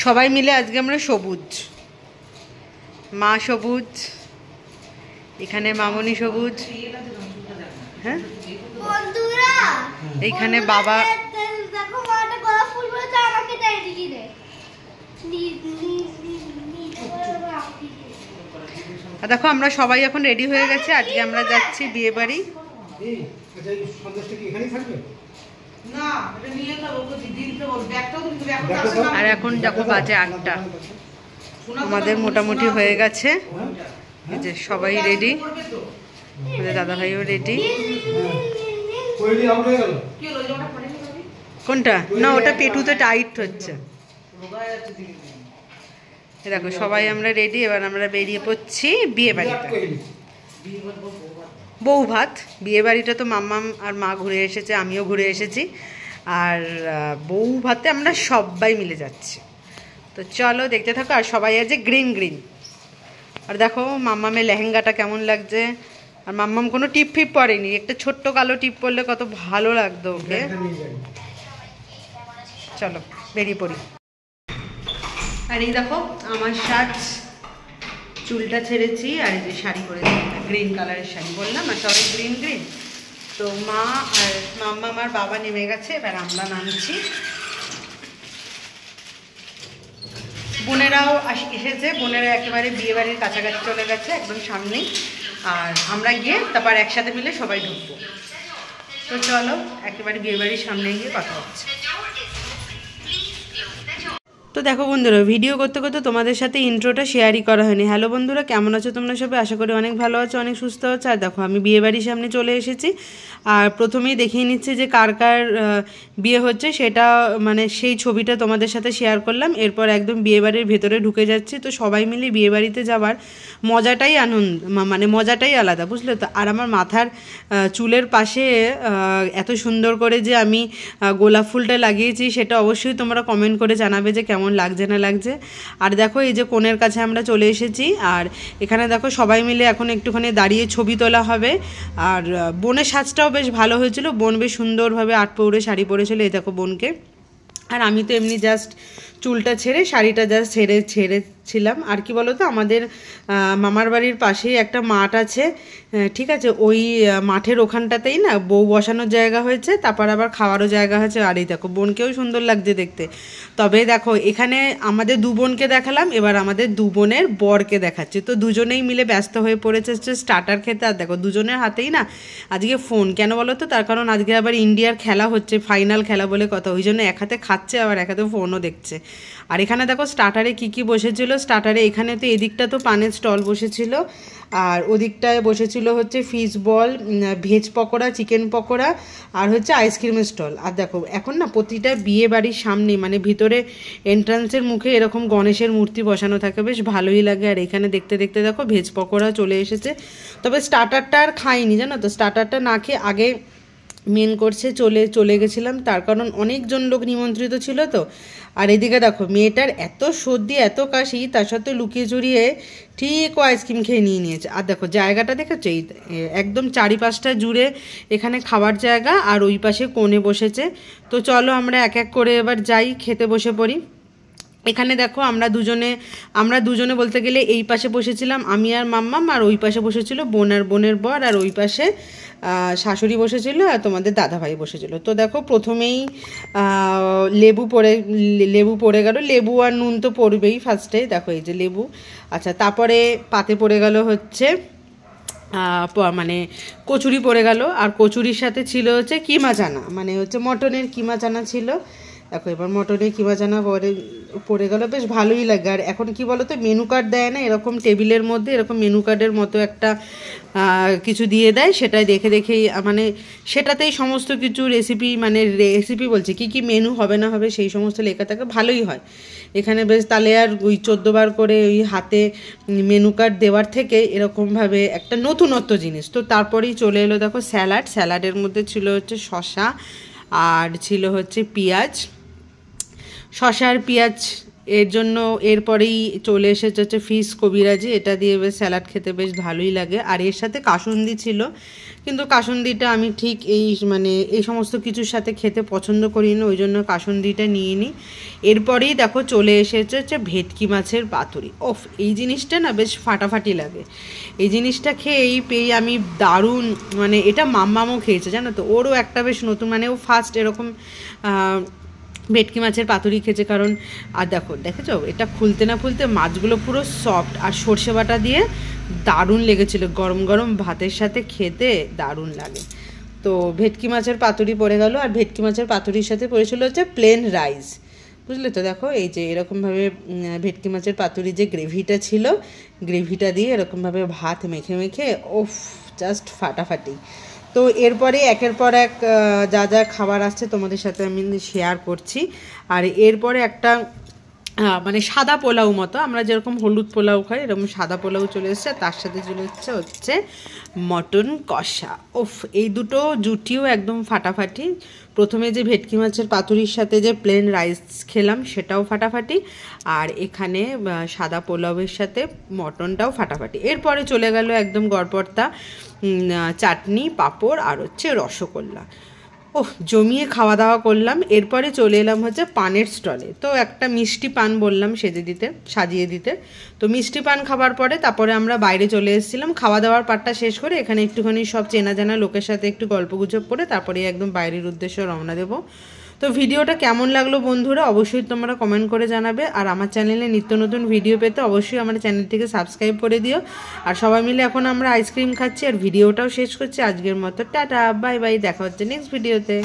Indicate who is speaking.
Speaker 1: সবাই মিলে আজকে আমরা সবুজ, মা সবুজ, এখানে মামনি সবুজ, হ্যাঁ এইখানে বাবা। দেখো আমরা সবাই এখন রেডি হয়ে গেছে, আজকে আমরা যাচ্ছি বিয়ে বাড়ি। আর এখন দেখো বাজে 8টা, আমাদের মোটামুটি হয়ে গেছে, এই যে সবাই রেডি, আমাদের দাদা ভাইও রেডি। কোনটা? না ওটা পেটুতে টাইট হচ্ছে। দেখো সবাই আমরা রেডি, এবার আমরা বেরিয়ে পড়ছি বিয়ে বাড়িতে। বউ ভাত, বিয়ে বাড়িটা তো মাম্মাম আর মা ঘুরে এসেছে, আমিও ঘুরে এসেছি, আর বউ ভাতে আমরা সবাই মিলে যাচ্ছি। তো চলো দেখতে থাকো। আর সবাই আছে গ্রিন গ্রিন। আর দেখো মাম্মামের লেহেঙ্গাটা কেমন লাগছে। আর মাম্মাম কোনো টিপ ফিপ পরেনি, একটা ছোট্ট কালো টিপ পরলে কত ভালো লাগতো ওকে। চলো বেরিয়ে পড়ি। আর এই দেখো আমার শার্ট, চুলটা ছেড়েছি, আর এই যে শাড়ি পরেছি, গ্রিন কালারের শাড়ি বললাম, আর সবাই গ্রিন গ্রিন। তো মা আর মাম্মা আমার বাবা নেমে গেছে, এবার আমরা নামছি। বোনেরাও এসেছে, বোনেরা একেবারে বিয়ে বাড়ির কাছাকাছি চলে গেছে, একদম সামনেই। আর আমরা গিয়ে তারপর একসাথে মিলে সবাই ঢুকবো। তো চলো একেবারে বিয়ে বাড়ির সামনে গিয়ে কথা হচ্ছে। তো দেখো বন্ধুরা, ভিডিও করতে করতে তোমাদের সাথে ইন্ট্রোটা শেয়ারই করা হয়নি। হ্যালো বন্ধুরা, কেমন আছো তোমরা সবাই? আশা করি অনেক ভালো আছো, অনেক সুস্থ আছো। আর দেখো আমি বিয়ে বাড়ির সামনে চলে এসেছি, আর প্রথমেই দেখিয়ে নিচ্ছি যে কার কার বিয়ে হচ্ছে, সেটা মানে সেই ছবিটা তোমাদের সাথে শেয়ার করলাম। এরপর একদম বিয়ে বাড়ির ভেতরে ঢুকে যাচ্ছি। তো সবাই মিলে বিয়ে বাড়িতে যাওয়ার মজাটাই মানে মজাটাই আলাদা, বুঝলে তো। আর আমার মাথার চুলের পাশে এত সুন্দর করে যে আমি গোলাপ ফুলটা লাগিয়েছি, সেটা অবশ্যই তোমরা কমেন্ট করে জানাবে যে কেমন লাগছে না লাগছে। আর দেখো এই যে কোণের কাছে আমরা চলে এসেছি, আর এখানে দেখো সবাই মিলে এখন একটুখানি দাঁড়িয়ে ছবি তোলা হবে। আর বোনের সাজটাও বেশ ভালো হয়েছিল, বোন বেশ সুন্দরভাবে আট পৌরে শাড়ি পরেছিল, এই দেখো বোনকে। আর আমি তো এমনি জাস্ট চুলটা ছেড়ে শাড়িটা জাস্ট ছেড়েছিলাম। আর কি বলো তো, আমাদের মামার বাড়ির পাশেই একটা মাঠ আছে, ঠিক আছে, ওই মাঠের ওখানটাতেই না বউ বসানোর জায়গা হয়েছে, তারপর আবার খাওয়ারও জায়গা হয়েছে। আর এই দেখো বোনকেও সুন্দর লাগছে দেখতে। তবে দেখো এখানে আমাদের দু বোনকে দেখালাম, এবার আমাদের দু বোনের বরকে দেখাচ্ছে। তো দুজনেই মিলে ব্যস্ত হয়ে পড়েছে স্টার্টার খেতে। আর দেখো দুজনের হাতেই না আজকে ফোন, কেন বলো তো, তার কারণ আজকে আবার ইন্ডিয়ার খেলা হচ্ছে, ফাইনাল খেলা বলে কথা, ওই জন্য এক হাতে খাচ্ছে আবার এক হাতে ফোনও দেখছে। আর এখানে দেখো স্টার্টারে কি কি বসেছিল। স্টার্টারে এখানে তো এদিকটা তো পানের স্টল বসেছিল, আর ওদিকটায় বসেছিল হচ্ছে fish ball, veg pakora, chicken pakora, আর হচ্ছে আইসক্রিমের স্টল। আর দেখো এখন না প্রতিটা বিয়ে বাড়ির সামনে মানে ভিতরে এন্ট্রান্সের মুখে এরকম গণেশের মূর্তি বসানো থাকে, বেশ ভালোই লাগে। আর এখানে দেখতে দেখতে দেখো ভেজ পকোড়া চলে এসেছে। তবে স্টার্টারটা আর খাইনি, জানো তো, স্টার্টারটা না খেয়ে আগে মেন কোর্সে চলে গেছিলাম, তার কারণ অনেকজন লোক নিমন্ত্রিত ছিল তো। আর এদিকে দেখো মেয়েটার এত সর্দি এত কাশি, তার সাথে লুকিয়ে চুরিয়ে ঠিক ও আইসক্রিম খেয়ে নিয়েছে। আর দেখো জায়গাটা দেখেছো, এই একদম চারিপাশটা জুড়ে এখানে খাবার জায়গা, আর ওই পাশে কোণে বসেছে। তো চলো আমরা এক এক করে এবার যাই, খেতে বসে পড়ি। এখানে দেখো আমরা দুজনে বলতে গেলে এই পাশে বসেছিলাম আমি আর মাম্মাম, আর ওই পাশে বসেছিল বোন আর বোনের বর, আর ওই পাশে শাশুড়ি বসেছিল, আর তোমাদের দাদাভাই বসেছিল। তো দেখো প্রথমেই লেবু পড়ে গেল, লেবু আর নুন তো পড়বেই ফার্স্টে, দেখো এই যে লেবু। আচ্ছা, তারপরে পাতে পড়ে গেল হচ্ছে মানে কচুরি পড়ে গেল, আর কচুরির সাথে ছিল হচ্ছে কিমা চানা, মানে হচ্ছে মটনের কিমা চানা ছিল। দেখো এবার মটনের কিমা চানা পড়ে গেল, বেশ ভালোই লাগে। আর এখন কি বলো তো, মেনু কার্ড দেয় না, এরকম টেবিলের মধ্যে এরকম মেনু কার্ডের মতো একটা কিছু দিয়ে দেয়, সেটাই দেখে দেখেই মানে সেটাতেই সমস্ত কিছু রেসিপি বলছে কি কি মেনু হবে না হবে সেই সমস্ত লেখা থাকে, ভালোই হয় এখানে বেশ। তাহলে আর ওই 14 বার করে ওই হাতে মেনু কার্ড দেওয়ার থেকে এরকমভাবে একটা নতুনত্ব জিনিস। তো তারপরেই চলে এলো দেখো স্যালাডের মধ্যে ছিল হচ্ছে শসা, আর ছিল হচ্ছে পেঁয়াজ, শসা আর পেঁয়াজ এর জন্য। এরপরেই চলে এসেছে হচ্ছে ফিশ কবিরাজি, এটা দিয়ে বেশ স্যালাড খেতে বেশ ভালোই লাগে। আর এর সাথে কাসুন্দি ছিল, কিন্তু কাসুন্দিটা আমি ঠিক মানে এই সমস্ত কিছুর সাথে খেতে পছন্দ করি না, ওই জন্য কাসুন্দিটা নিয়ে নিই। এরপরেই দেখো চলে এসেছে হচ্ছে ভেটকি মাছের পাতুরি। ওফ, এই জিনিসটা না বেশ ফাটাফাটি লাগে। এই জিনিসটা খেয়েই পেয়ে আমি দারুণ, মানে এটা মাম্মামও খেয়েছে জানো তো, ওরও একটা বেশ নতুন, মানে ও ফার্স্ট এরকম ভেটকি মাছের পাতুরি খেয়েছে। কারণ আর দেখেছো এটা খুলতে না খুলতে মাছগুলো পুরো সফট, আর সর্ষে বাটা দিয়ে দারুণ লেগেছিলো, গরম গরম ভাতের সাথে খেতে দারুণ লাগে। তো ভেটকি মাছের পাতুরি পড়ে গেল, আর ভেটকি মাছের পাতুরির সাথে পড়েছিল হচ্ছে প্লেন রাইস, বুঝলে তো। দেখো এই যে এরকমভাবে ভেটকি মাছের পাতুরি যে গ্রেভিটা ছিল, গ্রেভিটা দিয়ে এরকমভাবে ভাত মেখে মেখে ওফ, জাস্ট ফাটাফাটি। তো এরপরে একের পর এক যা যা খাবার আসছে তোমাদের সাথে আমি শেয়ার করছি। আর এরপরে একটা মানে সাদা পোলাও মতো, আমরা যেরকম হলুদ পোলাও খাই এরকম সাদা পোলাও চলে এসেছে, তার সাথে চলে এসেছে হচ্ছে মটন কষা। ওফ, এই দুটো জুটিও একদম ফাটাফাটি। প্রথমে যে ভেটকি মাছের পাতুরির সাথে যে প্লেন রাইস খেলাম সেটাও ফাটাফাটি, আর এখানে সাদা পোলাওয়ের সাথে মটনটাও ফাটাফাটি। এরপরে চলে গেল একদম গড়পড়তা চাটনি, পাঁপড় আর হচ্ছে রসগোল্লা। ওহ, জমিয়ে খাওয়া দাওয়া করলাম। এরপরে চলে এলাম হচ্ছে পানের স্টলে। তো একটা মিষ্টি পান বললাম সাজিয়ে দিতে। তো মিষ্টি পান খাবার পরে তারপরে আমরা বাইরে চলে এসেছিলাম। খাওয়া দাওয়ার পাটটা শেষ করে এখানে একটুখানি সব চেনা জানা লোকের সাথে একটু গল্পগুজব করে তারপরে একদম বাইরের উদ্দেশ্যে রওনা দেবো। তো ভিডিওটা কেমন লাগলো বন্ধুরা অবশ্যই তোমরা কমেন্ট করে জানাবে। আর আমার চ্যানেলে নিত্য নতুন ভিডিও পেতে অবশ্যই আমার চ্যানেলটিকে সাবস্ক্রাইব করে দিও। আর সবাই মিলে এখন আমরা আইসক্রিম খাচ্ছি, আর ভিডিওটাও শেষ করছি আজকের মতো। টাটা, বাই বাই, দেখা হচ্ছে নেক্সট ভিডিওতে।